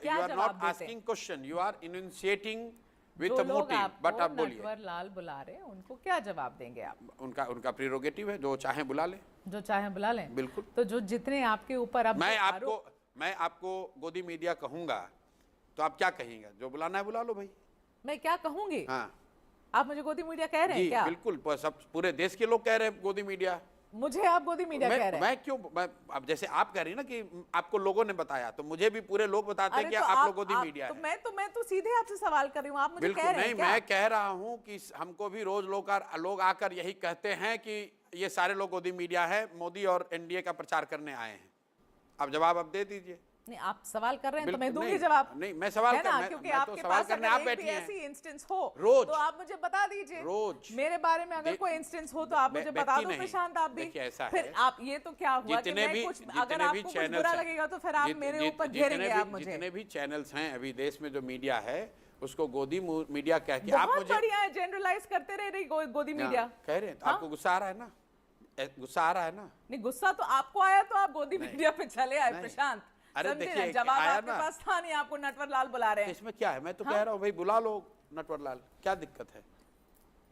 Not asking question, you are initiating with a motive, but आप बोलिए। नटवर लाल बुला रहे हैं, उनको क्या जवाब देंगे आप? उनका प्रीरोगेटिव है, जो चाहे बुला ले, जो चाहे बुला लें। बिल्कुल। तो जो जितने आपके ऊपर अब मैं आपको गोदी मीडिया कहूंगा तो आप क्या कहेंगे? जो बुलाना है बुला लो भाई। मैं क्या कहूंगी? हाँ, आप मुझे गोदी मीडिया कह रहे हैं क्या? बिल्कुल, सब पूरे देश के लोग कह रहे हैं गोदी मीडिया। मुझे आप गोदी मीडिया कह रहे हैं? मैं क्यों? अब जैसे आप कह रही हैं ना कि आपको लोगों ने बताया, तो मुझे भी पूरे लोग बताते हैं कि आप लोग गोदी मीडिया है। मैं तो सीधे आपसे सवाल कर रही हूँ, आप मुझे कह रहे हैं क्या? मैं कह रहा हूँ कि हमको भी रोज लोग आकर यही कहते हैं कि ये सारे लोग गोदी मीडिया है, मोदी और एनडीए का प्रचार करने आए हैं। आप जवाब अब दे दीजिए। नहीं, आप सवाल कर रहे हैं तो मैं दूंगी जवाब। नहीं, मैं सवाल है ना, क्योंकि आपके पास अगर एक भी ऐसी इंस्टेंस हो रोज, तो आप मुझे बता दीजिए। रोज मेरे बारे में अगर कोई इंस्टेंस हो तो आप मुझे बता दो प्रशांत। आप भी फिर आप ये तो क्या हुआ कि मैं कुछ, अगर आपको कुछ बुरा लगेगा तो फिर आप मेरे ऊपर घेरेंगे आप मुझे। जितने भी चैनल्स हैं अभी देश में, जो मीडिया है उसको गोदी मीडिया कह के आप मुझे बढ़िया है, जनरलाइज करते रह रही गोदी मीडिया कह रहे हैं। तो आपको गुस्सा आ रहा है ना? गुस्सा आ रहा है ना? नहीं, गुस्सा तो आपको आया तो आप गोदी मीडिया पे चले आए प्रशांत। अरे देखिए, जवाब आपके पास था नहीं, आपको नटवर लाल बुला रहे हैं। इसमें क्या है? मैं तो कह रहा हूँ भाई बुला लो नटवर लाल, क्या दिक्कत है?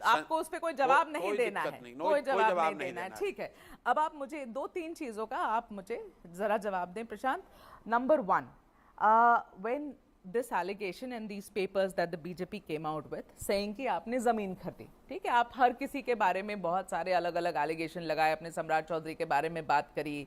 आपको उस पे कोई जवाब नहीं देना है, कोई जवाब नहीं देना है, ठीक है। अब आप मुझे 2-3 चीजों का आप मुझे जरा जवाब दें Prashant. Number 1, when this allegation and these papers that the BJP came out with saying कि आपने जमीन खरीदी, ठीक है, आप हर किसी के बारे में बहुत सारे अलग अलग एलिगेशन लगाए। आपने सम्राट चौधरी के बारे में बात करी,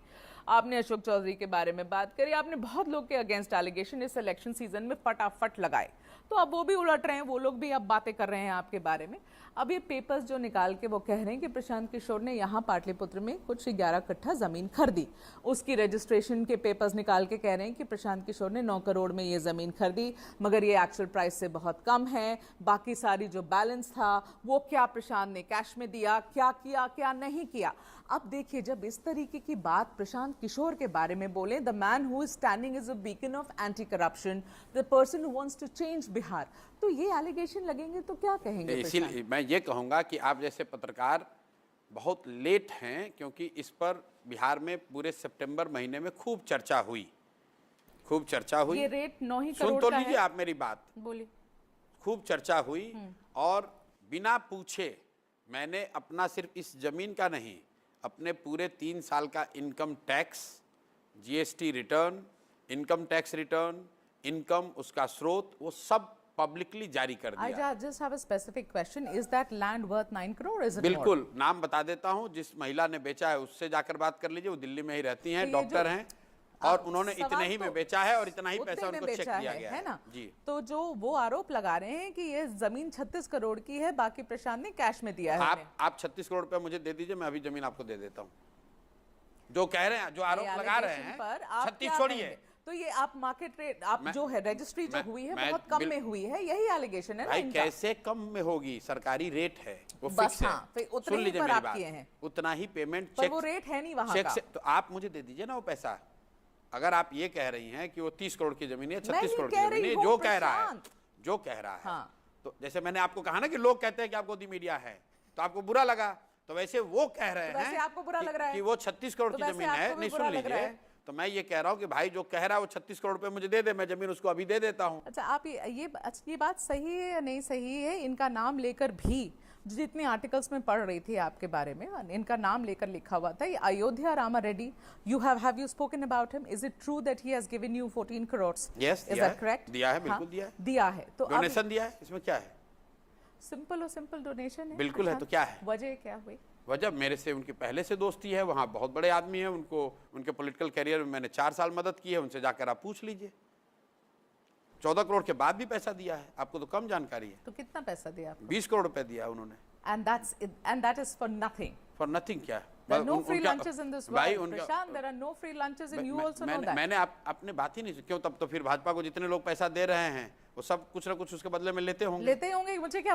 आपने अशोक चौधरी के बारे में बात करी, आपने बहुत लोग के अगेंस्ट एलिगेशन इस इलेक्शन सीजन में फटाफट लगाए। तो अब वो भी उलट रहे हैं, वो लोग भी अब बातें कर रहे हैं आपके बारे में। अब ये पेपर्स जो निकाल के वो कह रहे हैं कि प्रशांत किशोर ने यहाँ पाटलिपुत्र में कुछ 11 कट्ठा जमीन खरीदी, उसकी रजिस्ट्रेशन के पेपर्स निकाल के कह रहे हैं कि प्रशांत किशोर ने 9 करोड़ में ये जमीन खरीदी, मगर ये एक्चुअल प्राइस से बहुत कम है। बाकी सारी जो बैलेंस था वो क्या प्रशांत ने कैश में दिया, क्या किया क्या नहीं किया। अब देखिए, जब इस तरीके की बात प्रशांत किशोर के बारे में बोले, the man who is standing as a beacon of anti corruption, the person who wants to change Bihar, तो ये एलिगेशन लगेंगे तो क्या कहेंगे? इसीलिए मैं ये कहूंगा कि आप जैसे पत्रकार बहुत लेट हैं, क्योंकि इस पर बिहार में पूरे सितंबर महीने में खूब चर्चा हुई। ये रेट 9 ही करोड़ सुन तो का लीजिए है। आप मेरी बात, बोलिए। खूब चर्चा हुई और बिना पूछे मैंने अपना सिर्फ इस जमीन का नहीं, अपने पूरे 3 साल का income tax, GST return, income tax return, income, उसका स्रोत, वो सब पब्लिकली जारी कर दिया। I just have a specific question. Is that land worth 9 crore? Is it बिल्कुल, more? नाम बता देता हूं, जिस महिला ने बेचा है उससे जाकर बात कर लीजिए, वो दिल्ली में ही रहती हैं, डॉक्टर हैं, और उन्होंने इतने ही में बेचा है और इतना ही पैसा उनको चेक दिया गया है ना जी। तो जो वो आरोप लगा रहे हैं कि ये जमीन 36 करोड़ की है, बाकी प्रशांत ने कैश में दिया है। आप 36 करोड़ रुपया मुझे दे दीजिए, मैं अभी जमीन आपको दे देता हूँ। जो कह रहे हैं, जो आरोप लगा रहे हैं, 36 छोड़िए, तो ये आप मार्केट रेट, आप जो है रजिस्ट्री जो हुई है बहुत कम में हुई है, यही एलिगेशन है ना भाई? इनका। कैसे कम में होगी? सरकारी रेट है, वो बस फिक्स है। फिर उतने सुन ही लीजिए पर मेरी आप बात, किए हैं। उतना ही पेमेंट पर चेक, वो रेट है नहीं वहां चेक का। से, तो आप मुझे दे दीजिए ना वो पैसा। अगर आप ये कह रही हैं कि वो 30 करोड़ की जमीन है, 36 करोड़ की जमीन है, जो कह रहा है, तो जैसे मैंने आपको कहा ना कि लोग कहते हैं कि आप गोदी मीडिया है, तो आपको बुरा लगा, तो वैसे वो कह रहे हैं आपको बुरा लग रहा है कि वो 36 करोड़ की जमीन है। नहीं, सुन लीजिए, तो मैं ये कह रहा हूँ कि भाई जो कह रहा है वो 36 करोड़ रुपए मुझे दे दे, मैं जमीन उसको अभी दे देता हूँ। अच्छा, आप ये बात सही है या नहीं सही है? इनका नाम लेकर भी जितने आर्टिकल्स में पढ़ रही थी आपके बारे में, इनका नाम लेकर लिखा हुआ था, Ayodhya Rama Reddy, have you spoken about him? Is it true that he has given you 14 crore? Yes, is that correct? दिया है, बिल्कुल दिया है। तो डोनेशन दिया है, इसमें क्या है? सिंपल डोनेशन है। बिल्कुल है, तो क्या है वजह? क्या हुई वजह? मेरे से उनकी पहले से दोस्ती है, वहाँ बहुत बड़े आदमी हैं, उनको उनके पॉलिटिकल करियर में मैंने 4 साल मदद की है, उनसे जाकर आप पूछ लीजिए। 14 करोड़ के बाद भी पैसा दिया है, आपको तो कम जानकारी है। तो कितना पैसा दिया आपको? 20 करोड़ रुपए दिया उन्होंने। And that is for nothing. For nothing क्या? There are no free lunches in this world. Prashant, there are no free lunches and you also know that. मैंने आपने बात ही नहीं, क्यों? तब तो फिर भाजपा को जितने लोग पैसा दे रहे हैं वो सब कुछ ना कुछ उसके बदले में लेते होंगे। मुझे क्या